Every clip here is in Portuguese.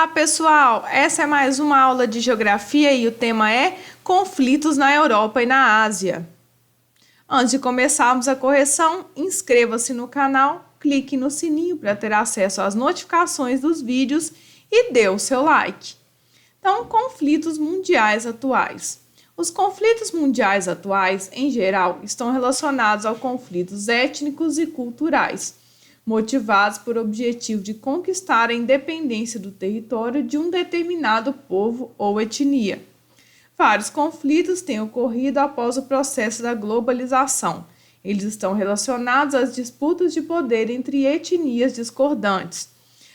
Olá, pessoal! Essa é mais uma aula de geografia e o tema é conflitos na Europa e na Ásia. Antes de começarmos a correção, inscreva-se no canal, clique no sininho para ter acesso às notificações dos vídeos e dê o seu like. Então, conflitos mundiais atuais. Os conflitos mundiais atuais, em geral, estão relacionados a conflitos étnicos e culturais, motivados por objetivo de conquistar a independência do território de um determinado povo ou etnia. Vários conflitos têm ocorrido após o processo da globalização. Eles estão relacionados às disputas de poder entre etnias discordantes.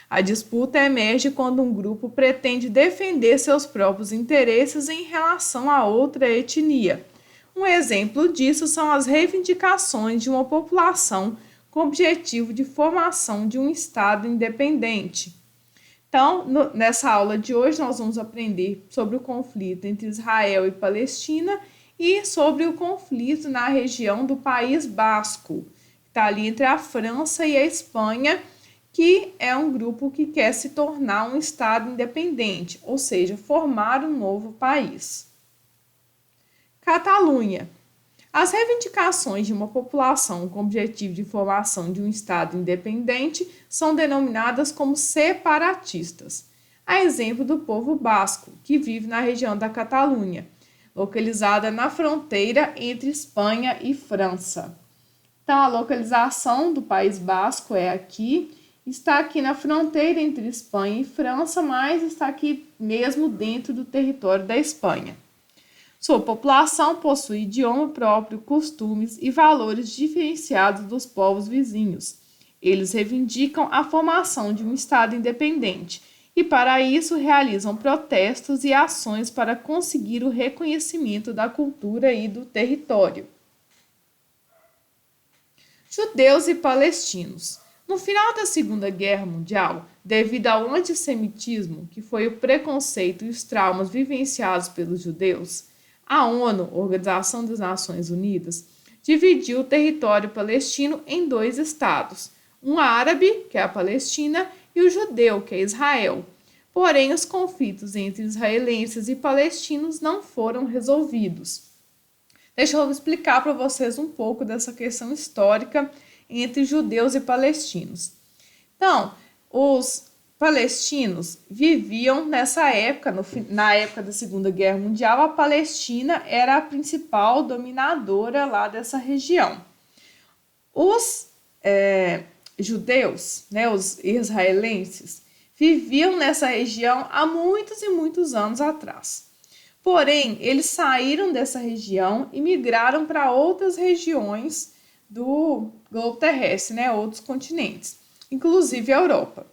A disputa emerge quando um grupo pretende defender seus próprios interesses em relação a outra etnia. Um exemplo disso são as reivindicações de uma população com o objetivo de formação de um Estado independente. Então, nessa aula de hoje, nós vamos aprender sobre o conflito entre Israel e Palestina e sobre o conflito na região do País Basco, que está ali entre a França e a Espanha, que é um grupo que quer se tornar um Estado independente, ou seja, formar um novo país. Catalunha. As reivindicações de uma população com o objetivo de formação de um Estado independente são denominadas como separatistas. A exemplo do povo basco, que vive na região da Catalunha, localizada na fronteira entre Espanha e França. Então, a localização do País Basco é aqui, está aqui na fronteira entre Espanha e França, mas está aqui mesmo dentro do território da Espanha. Sua população possui idioma próprio, costumes e valores diferenciados dos povos vizinhos. Eles reivindicam a formação de um Estado independente e, para isso, realizam protestos e ações para conseguir o reconhecimento da cultura e do território. Judeus e palestinos. No final da Segunda Guerra Mundial, devido ao antissemitismo, que foi o preconceito e os traumas vivenciados pelos judeus, a ONU, Organização das Nações Unidas, dividiu o território palestino em dois estados, um árabe, que é a Palestina, e o judeu, que é Israel. Porém, os conflitos entre israelenses e palestinos não foram resolvidos. Deixa eu explicar para vocês um pouco dessa questão histórica entre judeus e palestinos. Então, os palestinos viviam nessa época, na época da Segunda Guerra Mundial, a Palestina era a principal dominadora lá dessa região. Os judeus, os israelenses, viviam nessa região há muitos e muitos anos atrás. Porém, eles saíram dessa região e migraram para outras regiões do globo terrestre, outros continentes, inclusive a Europa.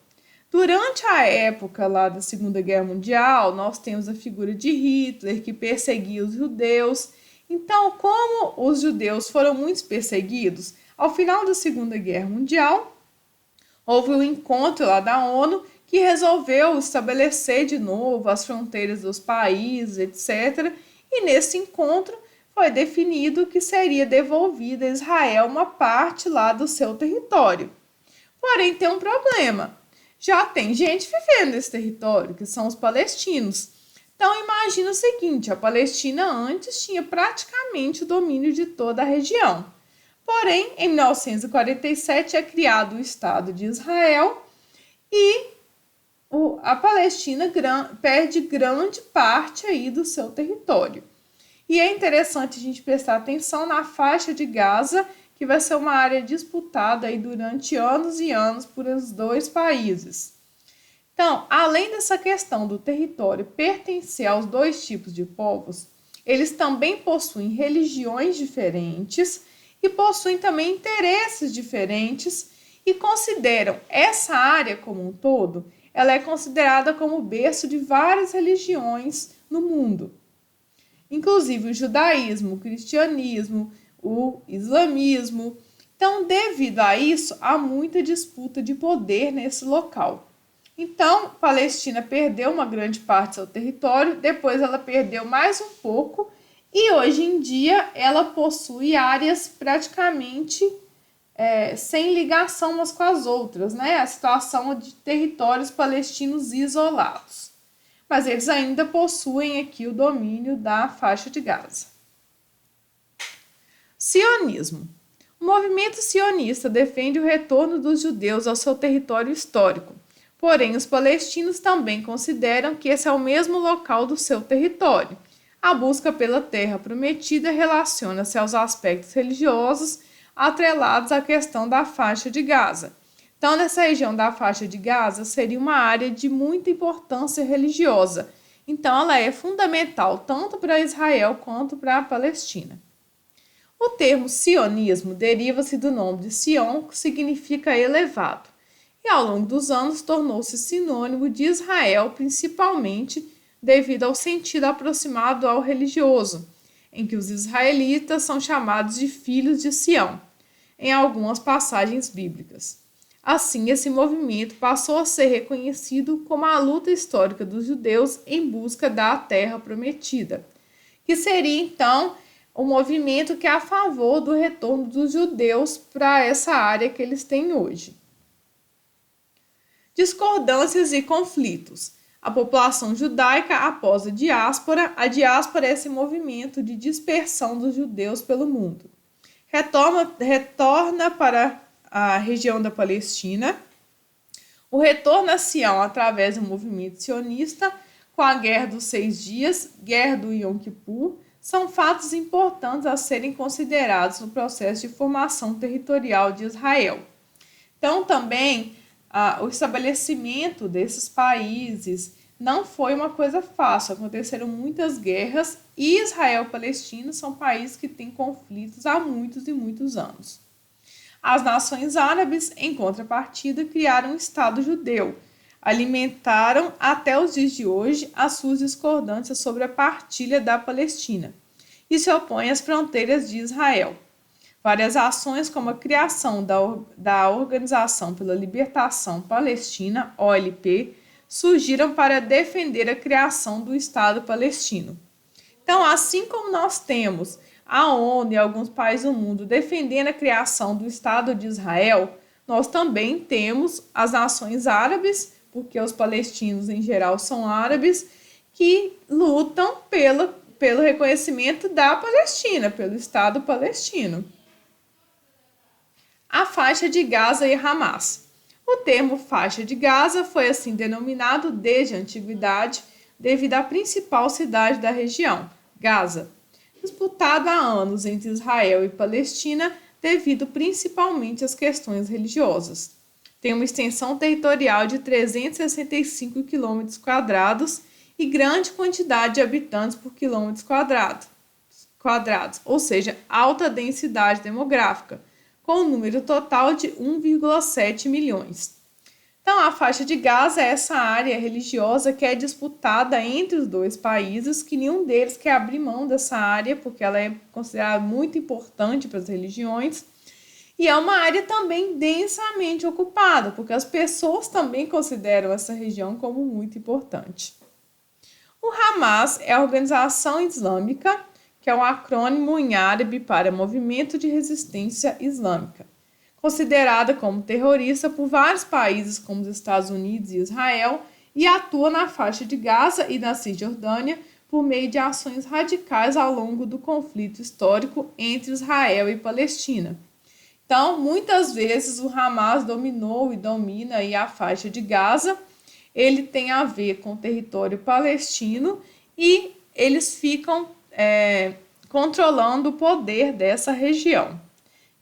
Durante a época lá da Segunda Guerra Mundial, nós temos a figura de Hitler, que perseguia os judeus. Então, como os judeus foram muito perseguidos, ao final da Segunda Guerra Mundial, houve um encontro lá da ONU que resolveu estabelecer de novo as fronteiras dos países, etc. E nesse encontro foi definido que seria devolvida a Israel uma parte lá do seu território. Porém, tem um problema. Já tem gente vivendo nesse território, que são os palestinos. Então, imagina o seguinte, a Palestina antes tinha praticamente o domínio de toda a região. Porém, em 1947 é criado o Estado de Israel e a Palestina perde grande parte aí do seu território. E é interessante a gente prestar atenção na faixa de Gaza, que vai ser uma área disputada aí durante anos e anos por os dois países. Então, além dessa questão do território pertencer aos dois tipos de povos, eles também possuem religiões diferentes e possuem também interesses diferentes e consideram essa área como um todo, ela é considerada como o berço de várias religiões no mundo. Inclusive o judaísmo, o cristianismo, o islamismo. Então, devido a isso, há muita disputa de poder nesse local. Então, Palestina perdeu uma grande parte do seu território, depois ela perdeu mais um pouco e hoje em dia ela possui áreas praticamente sem ligação umas com as outras, né? A situação de territórios palestinos isolados. Mas eles ainda possuem aqui o domínio da faixa de Gaza. Sionismo. O movimento sionista defende o retorno dos judeus ao seu território histórico, porém os palestinos também consideram que esse é o mesmo local do seu território. A busca pela terra prometida relaciona-se aos aspectos religiosos atrelados à questão da faixa de Gaza. Então, nessa região da faixa de Gaza seria uma área de muita importância religiosa. Então, ela é fundamental tanto para Israel quanto para a Palestina. O termo sionismo deriva-se do nome de Sion, que significa elevado, e ao longo dos anos tornou-se sinônimo de Israel, principalmente devido ao sentido aproximado ao religioso, em que os israelitas são chamados de filhos de Sião, em algumas passagens bíblicas. Assim, esse movimento passou a ser reconhecido como a luta histórica dos judeus em busca da terra prometida, que seria então o movimento que é a favor do retorno dos judeus para essa área que eles têm hoje. Discordâncias e conflitos. A população judaica após a diáspora é esse movimento de dispersão dos judeus pelo mundo. Retorna para a região da Palestina. O retorno a Sião através do movimento sionista, com a Guerra dos 6 Dias, Guerra do Yom Kippur, são fatos importantes a serem considerados no processo de formação territorial de Israel. Então, também, o estabelecimento desses países não foi uma coisa fácil, aconteceram muitas guerras e Israel e Palestina são países que têm conflitos há muitos e muitos anos. As nações árabes, em contrapartida, criaram um Estado judeu, alimentaram até os dias de hoje as suas discordâncias sobre a partilha da Palestina e se opõem às fronteiras de Israel. Várias ações, como a criação da Organização pela Libertação Palestina, OLP, surgiram para defender a criação do Estado palestino. Então, assim como nós temos a ONU e alguns países do mundo defendendo a criação do Estado de Israel, nós também temos as nações árabes, porque os palestinos em geral são árabes, que lutam pelo reconhecimento da Palestina, pelo Estado palestino. A faixa de Gaza e Hamas. O termo faixa de Gaza foi assim denominado desde a antiguidade devido à principal cidade da região, Gaza, disputada há anos entre Israel e Palestina devido principalmente às questões religiosas. Tem uma extensão territorial de 365 km² e grande quantidade de habitantes por quilômetros quadrados, ou seja, alta densidade demográfica, com um número total de 1,7 milhões. Então, a faixa de Gaza é essa área religiosa que é disputada entre os dois países, que nenhum deles quer abrir mão dessa área, porque ela é considerada muito importante para as religiões, e é uma área também densamente ocupada, porque as pessoas também consideram essa região como muito importante. O Hamas é a organização islâmica, que é um acrônimo em árabe para Movimento de Resistência Islâmica, considerada como terrorista por vários países como os Estados Unidos e Israel, e atua na faixa de Gaza e na Cisjordânia por meio de ações radicais ao longo do conflito histórico entre Israel e Palestina. Então, muitas vezes o Hamas dominou e domina aí a faixa de Gaza. Ele tem a ver com o território palestino e eles ficam controlando o poder dessa região.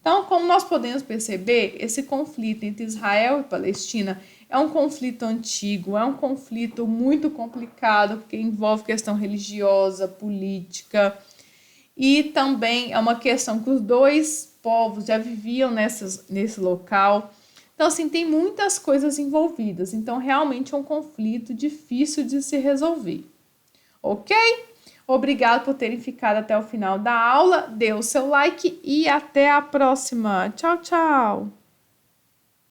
Então, como nós podemos perceber, esse conflito entre Israel e Palestina é um conflito antigo, é um conflito muito complicado, porque envolve questão religiosa, política, e também é uma questão que os dois povos já viviam nesse local. Então, assim, tem muitas coisas envolvidas. Então, realmente é um conflito difícil de se resolver. Ok? Obrigado por terem ficado até o final da aula. Dê o seu like e até a próxima. Tchau, tchau!